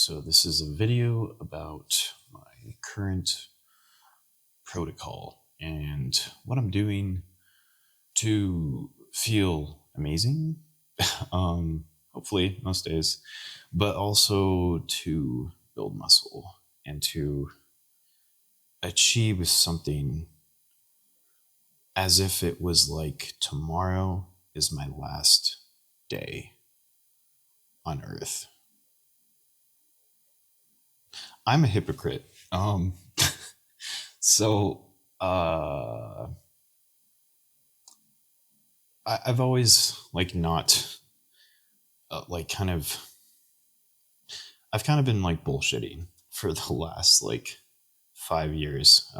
So this is a video about my current protocol and what I'm doing to feel amazing. Hopefully most days, but also to build muscle and to achieve something as if it was like tomorrow is my last day on earth. I'm a hypocrite. So I've always like not like kind of I've kind of been like bullshitting for the last like 5 years.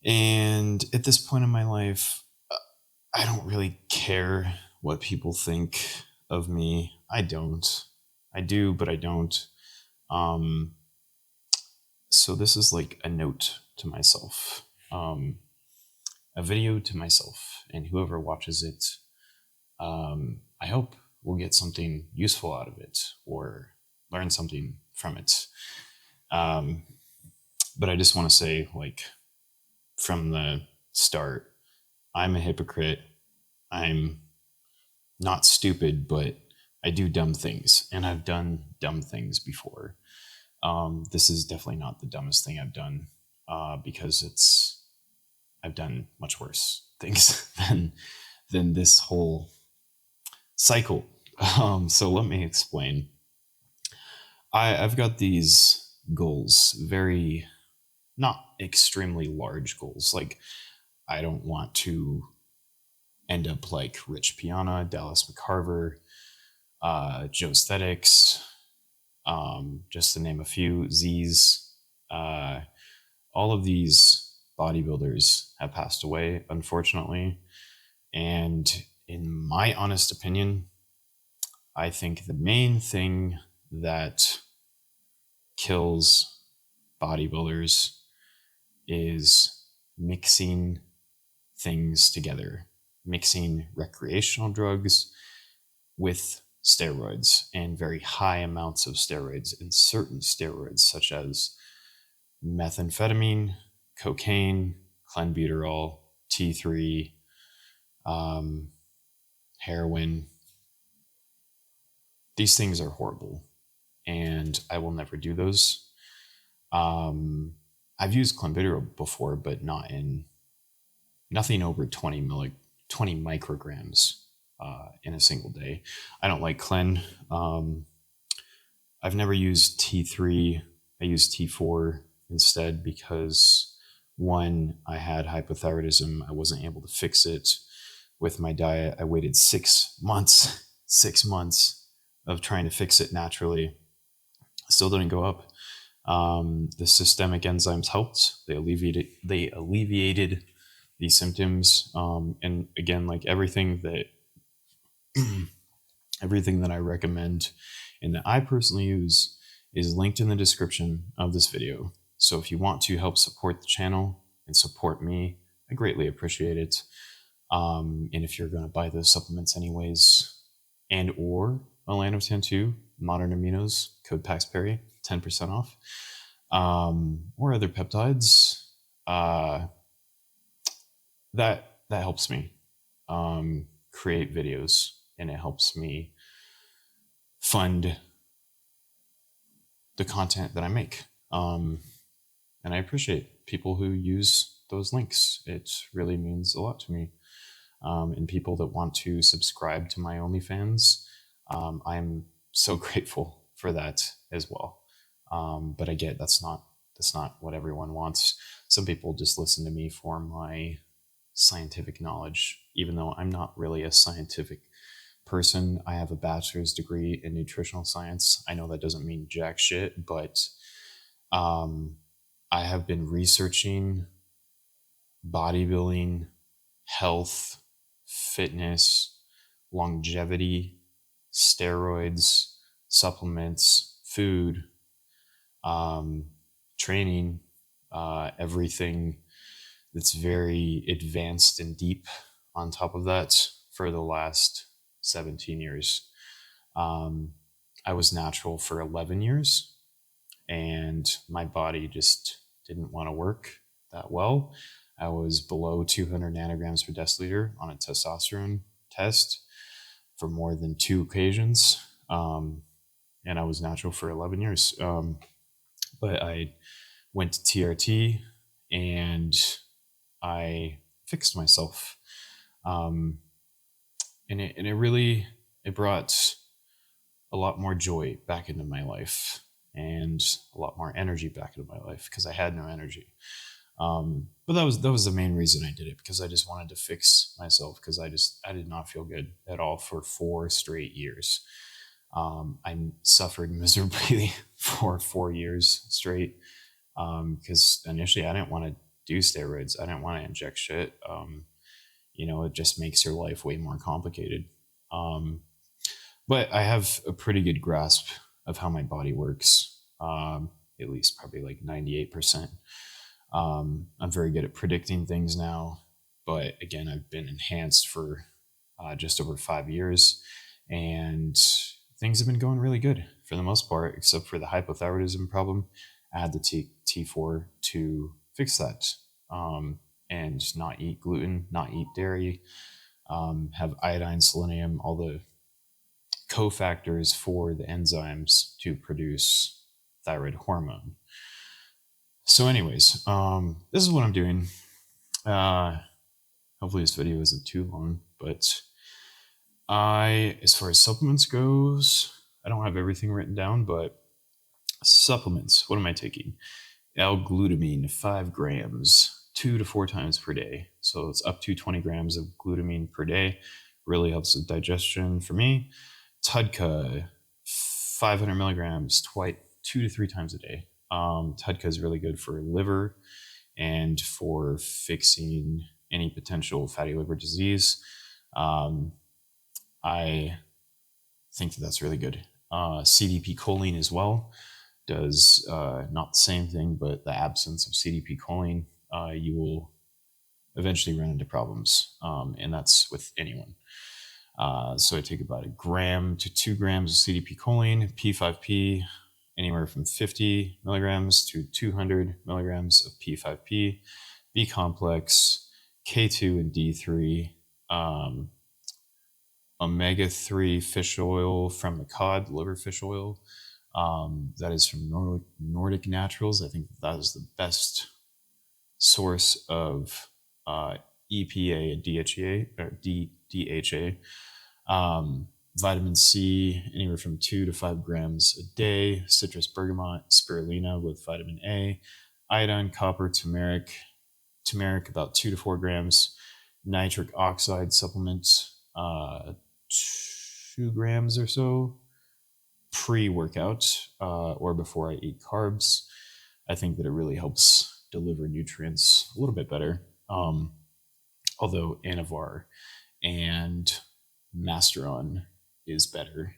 And at this point in my life, I don't really care what people think of me. I don't. I do, but I don't. Um, so this is like a note to myself, a video to myself, and whoever watches it, I hope will get something useful out of it or learn something from it. But I just want to say, like, from the start, I'm a hypocrite. I'm not stupid, but I do dumb things, and I've done dumb things before. This is definitely not the dumbest thing I've done, because I've done much worse things than this whole cycle. So let me explain. I've got these goals, very not extremely large goals. Like, I don't want to end up like Rich Piana, Dallas McCarver, Joe Aesthetics, just to name a few, Z's. All of these bodybuilders have passed away, unfortunately. And in my honest opinion, I think the main thing that kills bodybuilders is mixing things together, mixing recreational drugs with steroids and very high amounts of steroids and certain steroids such as methamphetamine, cocaine, clenbuterol, T3, heroin. These things are horrible, and I will never do those. I've used clenbuterol before, but nothing over 20 micrograms in a single day. I don't like clen. I've never used T3. I use T4 instead because, one, I had hypothyroidism. I wasn't able to fix it with my diet. I waited 6 months of trying to fix it naturally. Still didn't go up. The systemic enzymes helped. They alleviated these symptoms. And again, like everything that I recommend and that I personally use is linked in the description of this video. So if you want to help support the channel and support me, I greatly appreciate it. And if you're going to buy those supplements anyways, and or Melanotan 2, Modern Aminos, code PAXPERRY, 10% off, or other peptides, that helps me create videos, and it helps me fund the content that I make. And I appreciate people who use those links. It really means a lot to me. And people that want to subscribe to my OnlyFans, I'm so grateful for that as well. But I get that's not what everyone wants. Some people just listen to me for my scientific knowledge, even though I'm not really a scientific person. I have a bachelor's degree in nutritional science. I know that doesn't mean jack shit, but I have been researching bodybuilding, health, fitness, longevity, steroids, supplements, food, training, everything that's very advanced and deep on top of that for the last 17 years. I was natural for 11 years, and my body just didn't want to work that well. I was below 200 nanograms per deciliter on a testosterone test for more than 2 occasions. And I was natural for 11 years. But I went to TRT and I fixed myself. Um, and it really, it brought a lot more joy back into my life and a lot more energy back into my life because I had no energy. But that was the main reason I did it, because I just wanted to fix myself, because I did not feel good at all for 4 straight years. I suffered miserably for 4 years straight, because initially I didn't want to do steroids. I didn't want to inject shit. It just makes your life way more complicated. Um, but I have a pretty good grasp of how my body works, at least probably like 98%. I'm very good at predicting things now, but again, I've been enhanced for just over 5 years, and things have been going really good for the most part, except for the hypothyroidism problem. I had the T4 to fix that, and not eat gluten, not eat dairy, have iodine, selenium, all the cofactors for the enzymes to produce thyroid hormone. So, anyways, this is what I'm doing. Hopefully, this video isn't too long, but as far as supplements goes, I don't have everything written down, but supplements. What am I taking? L-glutamine, 5 grams, 2 to 4 times per day. So it's up to 20 grams of glutamine per day. Really helps with digestion for me. Tudka, 500 milligrams, 2 to 3 times a day. Tudka is really good for liver and for fixing any potential fatty liver disease. I think that's really good. CDP choline as well does not the same thing, but the absence of CDP choline, you will eventually run into problems, and that's with anyone. So I take about 1 gram to 2 grams of CDP choline, P5P, anywhere from 50 milligrams to 200 milligrams of P5P, B complex, K2 and D3, omega-3 fish oil from the cod, liver fish oil. That is from Nordic Naturals. I think that is the best source of EPA and DHA. Vitamin C, anywhere from 2 to 5 grams a day. Citrus bergamot, spirulina with vitamin A. Iodine, copper, turmeric, about 2 to 4 grams. Nitric oxide supplements, 2 grams or so pre-workout, or before I eat carbs. I think that it really helps deliver nutrients a little bit better. Although Anavar and Masteron is better.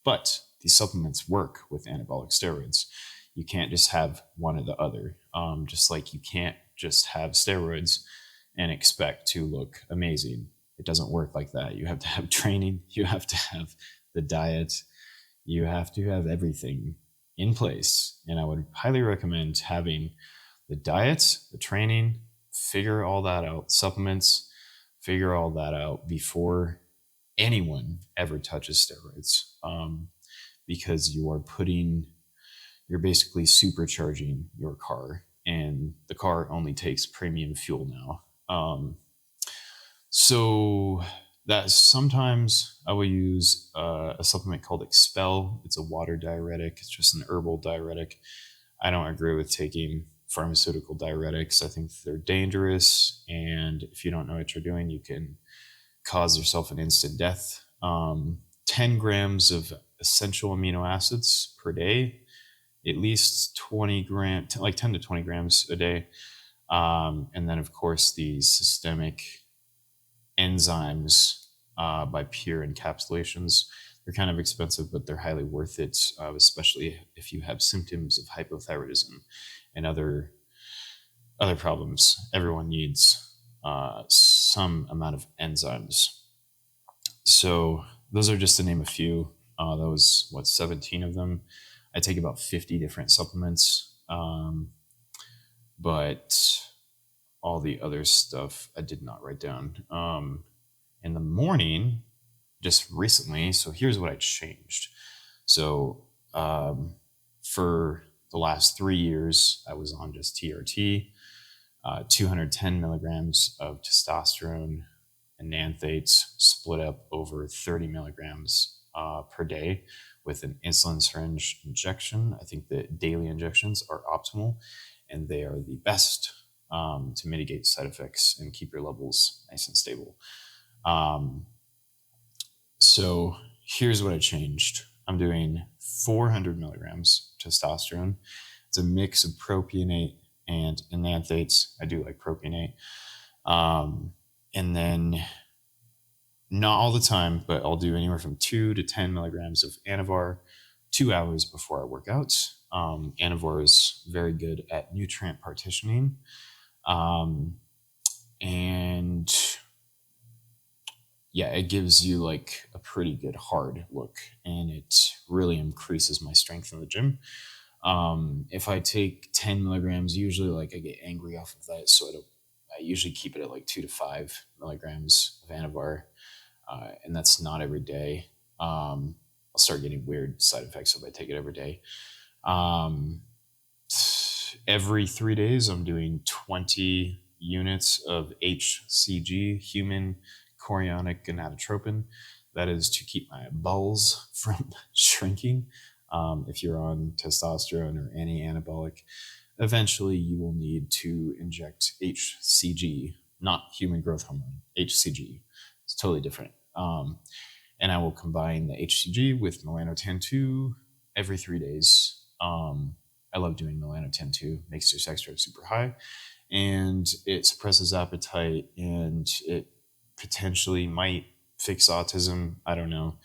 But these supplements work with anabolic steroids. You can't just have one or the other. Just like you can't just have steroids and expect to look amazing. It doesn't work like that. You have to have training. You have to have the diet. You have to have everything in place. And I would highly recommend having the diet, the training, figure all that out, supplements, figure all that out before anyone ever touches steroids, because you're basically supercharging your car, and the car only takes premium fuel now. So that sometimes I will use a supplement called Expel. It's a water diuretic. It's just an herbal diuretic. I don't agree with taking pharmaceutical diuretics. I think they're dangerous, and if you don't know what you're doing, you can cause yourself an instant death. 10 grams of essential amino acids per day, at least 20 grams, like 10 to 20 grams a day. And then, of course, the systemic enzymes by pure encapsulations. They're kind of expensive, but they're highly worth it, especially if you have symptoms of hypothyroidism and other problems. Everyone needs some amount of enzymes. So those are just to name a few. That was 17 of them. I take about 50 different supplements. But all the other stuff I did not write down. In the morning, just recently, so here's what I changed. So for the last 3 years, I was on just TRT, 210 milligrams of testosterone and nanthates split up over 30 milligrams per day with an insulin syringe injection. I think that daily injections are optimal and they are the best to mitigate side effects and keep your levels nice and stable. So here's what I changed. I'm doing 400 milligrams testosterone. It's a mix of propionate and nanthates. I do like propionate. And then not all the time, but I'll do anywhere from 2 to 10 milligrams of Anavar 2 hours before I work out. Anavar is very good at nutrient partitioning. And yeah, it gives you like a pretty good hard look and it really increases my strength in the gym. If I take 10 milligrams, usually like I get angry off of that. So I usually keep it at like 2 to 5 milligrams of Anavar. And that's not every day. I'll start getting weird side effects if I take it every day. Every 3 days, I'm doing 20 units of HCG, human chorionic gonadotropin. That is to keep my balls from shrinking. If you're on testosterone or any anabolic, eventually you will need to inject HCG, not human growth hormone, HCG. It's totally different. And I will combine the HCG with melanotan 2 every 3 days. I love doing melanotan 2, makes your sex drive super high, and it suppresses appetite, and it potentially might fix autism. I don't know.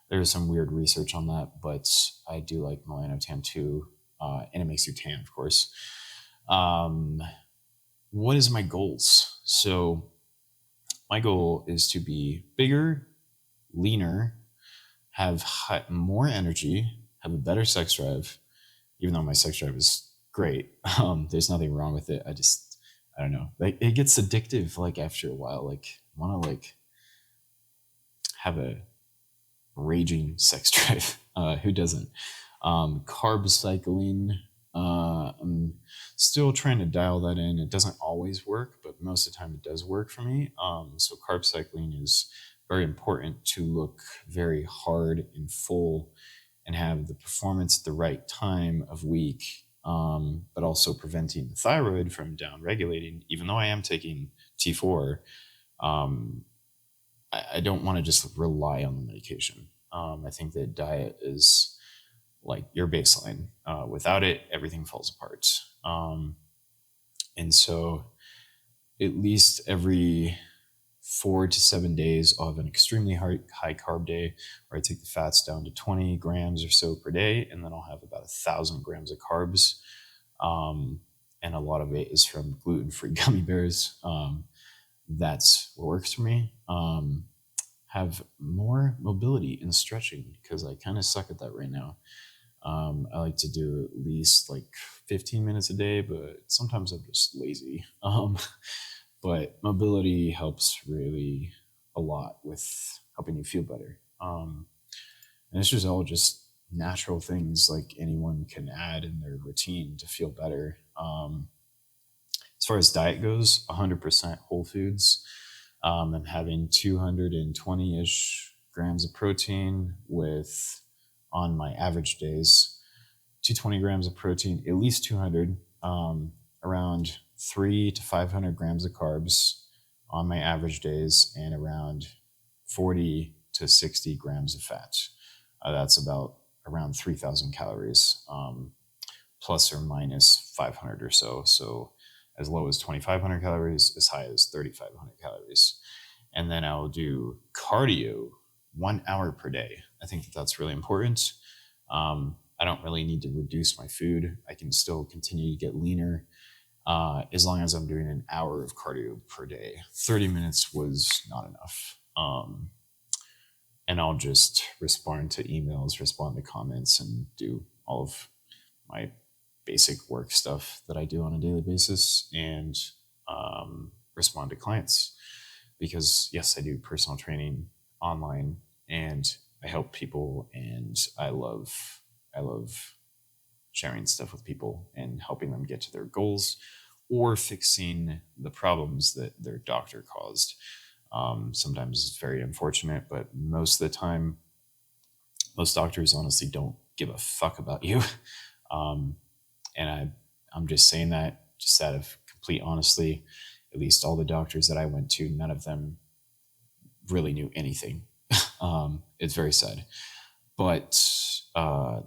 There's some weird research on that, but I do like melanotan 2, and it makes you tan, of course. What is my goals? So my goal is to be bigger, leaner, have more energy, have a better sex drive, even though my sex drive is great. There's nothing wrong with it. I don't know. Like it gets addictive like after a while. Like I want to like have a raging sex drive. Who doesn't? Carb cycling. I'm still trying to dial that in. It doesn't always work, but most of the time it does work for me. So carb cycling is very important to look very hard and full and have the performance at the right time of week, but also preventing the thyroid from down regulating. Even though I am taking T4, I don't want to just rely on the medication. I think that diet is like your baseline. Without it, everything falls apart. And so at least every 4 to 7 days, I'll have an extremely high carb day where I take the fats down to 20 grams or so per day. And then I'll have about 1,000 grams of carbs. And a lot of it is from gluten-free gummy bears. That's what works for me. Have more mobility and stretching because I kind of suck at that right now. I like to do at least like 15 minutes a day, but sometimes I'm just lazy. But mobility helps really a lot with helping you feel better. And it's just all just natural things like anyone can add in their routine to feel better. As far as diet goes, 100% whole foods. I'm having 220-ish grams of protein with, on my average days, 220 grams of protein, at least 200, around 300 to 500 grams of carbs on my average days, and around 40 to 60 grams of fat. That's about around 3,000 calories, plus or minus 500 or so. So as low as 2,500 calories, as high as 3,500 calories. And then I'll do cardio 1 hour per day. I think that that's really important. I don't really need to reduce my food. I can still continue to get leaner as long as I'm doing an hour of cardio per day. 30 minutes was not enough. and I'll just respond to emails, respond to comments, and do all of my basic work stuff that I do on a daily basis, and respond to clients. Because yes, I do personal training online, and I help people, and I love sharing stuff with people and helping them get to their goals or fixing the problems that their doctor caused. Sometimes it's very unfortunate, but most of the time, most doctors honestly don't give a fuck about you. Um, and I'm just saying that just out of complete honesty. At least all the doctors that I went to, none of them really knew anything. It's very sad. But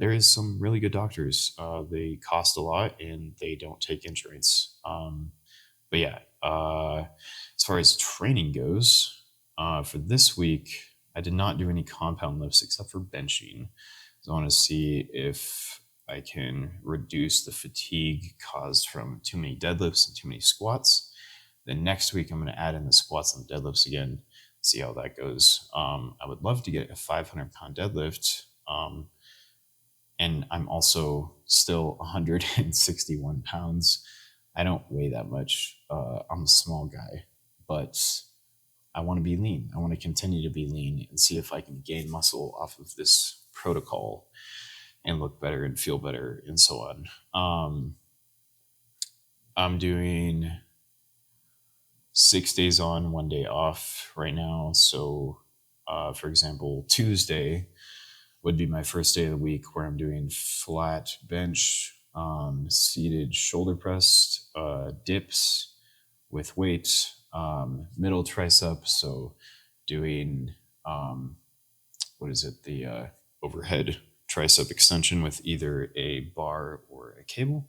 there is some really good doctors. They cost a lot and they don't take insurance. But yeah, as far as training goes, for this week, I did not do any compound lifts except for benching. So I want to see if I can reduce the fatigue caused from too many deadlifts and too many squats. Then next week, I'm going to add in the squats and the deadlifts again, see how that goes. I would love to get a 500-pound deadlift. And I'm also still 161 pounds. I don't weigh that much. I'm a small guy, but I want to be lean. I want to continue to be lean and see if I can gain muscle off of this protocol and look better and feel better and so on. I'm doing 6 days on, 1 day off right now. So, for example, Tuesday would be my first day of the week where I'm doing flat bench, seated shoulder press, dips with weight, middle tricep. So doing, the overhead tricep extension with either a bar or a cable.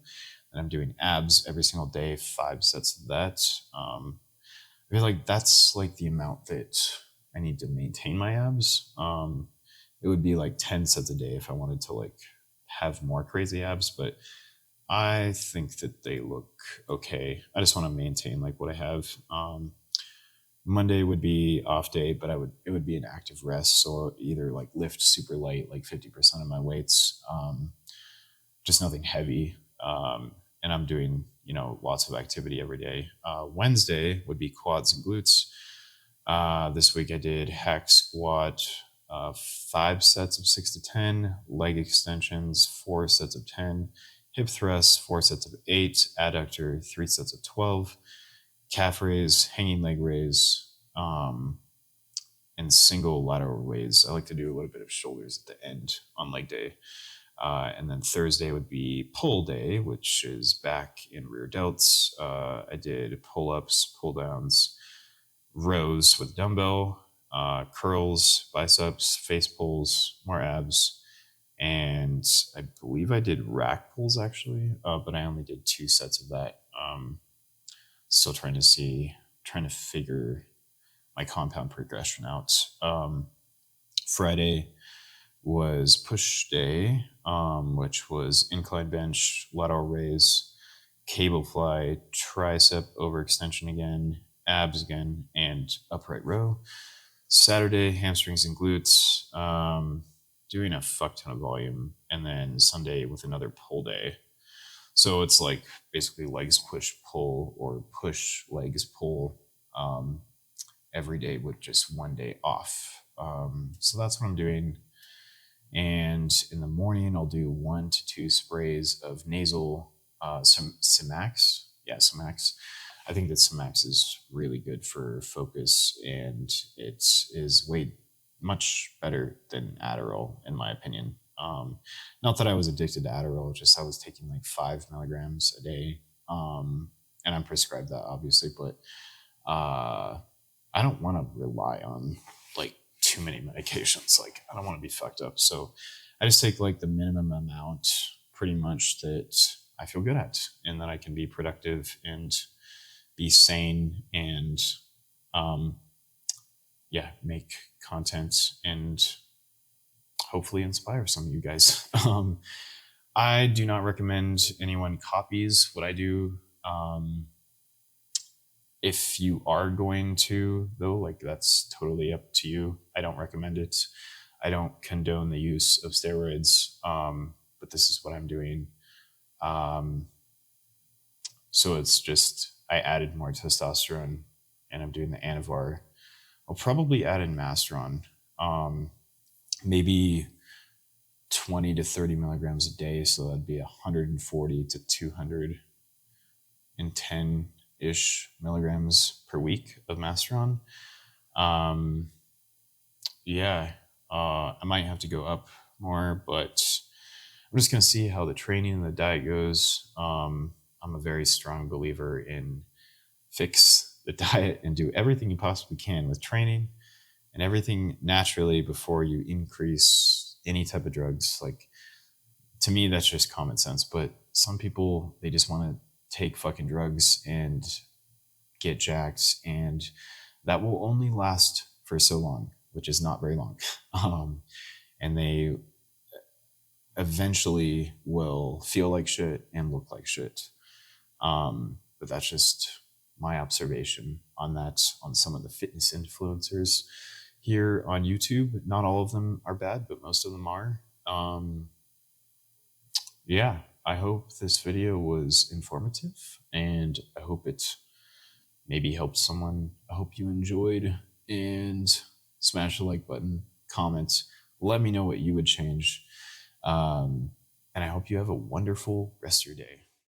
And I'm doing abs every single day, 5 sets of that. I feel like that's like the amount that I need to maintain my abs. It would be like 10 sets a day if I wanted to like have more crazy abs, but I think that they look okay. I just want to maintain like what I have. Monday would be off day, but it would be an active rest. So either like lift super light, like 50% of my weights, just nothing heavy. And I'm doing, lots of activity every day. Wednesday would be quads and glutes. This week I did hack squat, 5 sets of 6 to 10, leg extensions, 4 sets of 10, hip thrusts, 4 sets of 8, adductor, 3 sets of 12, calf raise, hanging leg raise, and single lateral raise. I like to do a little bit of shoulders at the end on leg day. And then Thursday would be pull day, which is back and rear delts. I did pull-ups, pull-downs, rows with dumbbell, curls, biceps, face pulls, more abs. And I believe I did rack pulls actually, but I only did 2 sets of that. Still trying to figure my compound progression out. Friday was push day, which was incline bench, lateral raise, cable fly, tricep overextension again, abs again, and upright row. Saturday, hamstrings and glutes, doing a fuck ton of volume, and then Sunday with another pull day. So it's like basically legs push pull or push legs pull every day with just 1 day off. So that's what I'm doing. And in the morning, I'll do 1 to 2 sprays of nasal Simax. Yeah, Simax. I think that Simax is really good for focus, and it is way much better than Adderall, in my opinion. Not that I was addicted to Adderall, just I was taking like 5 milligrams a day. And I'm prescribed that, obviously, but I don't want to rely on like too many medications. Like I don't want to be fucked up. So I just take like the minimum amount pretty much that I feel good at, and that I can be productive and be sane and, make content and hopefully inspire some of you guys. I do not recommend anyone copies what I do. If you are going to, though, like, that's totally up to you. I don't recommend it. I don't condone the use of steroids, but this is what I'm doing. So it's just, I added more testosterone and I'm doing the Anavar. I'll probably add in Masteron, maybe 20 to 30 milligrams a day. So that'd be 140 to 210 ish milligrams per week of Masteron. Yeah, I might have to go up more, but I'm just going to see how the training and the diet goes. I'm a very strong believer in fix the diet and do everything you possibly can with training and everything naturally before you increase any type of drugs. Like, to me, that's just common sense. But some people, they just want to take fucking drugs and get jacked, and that will only last for so long, which is not very long. And they eventually will feel like shit and look like shit. But that's just my observation on that, on some of the fitness influencers here on YouTube. Not all of them are bad, but most of them are. Yeah, I hope this video was informative, and I hope it maybe helped someone. I hope you enjoyed, and smash the like button, comment, let me know what you would change. And I hope you have a wonderful rest of your day.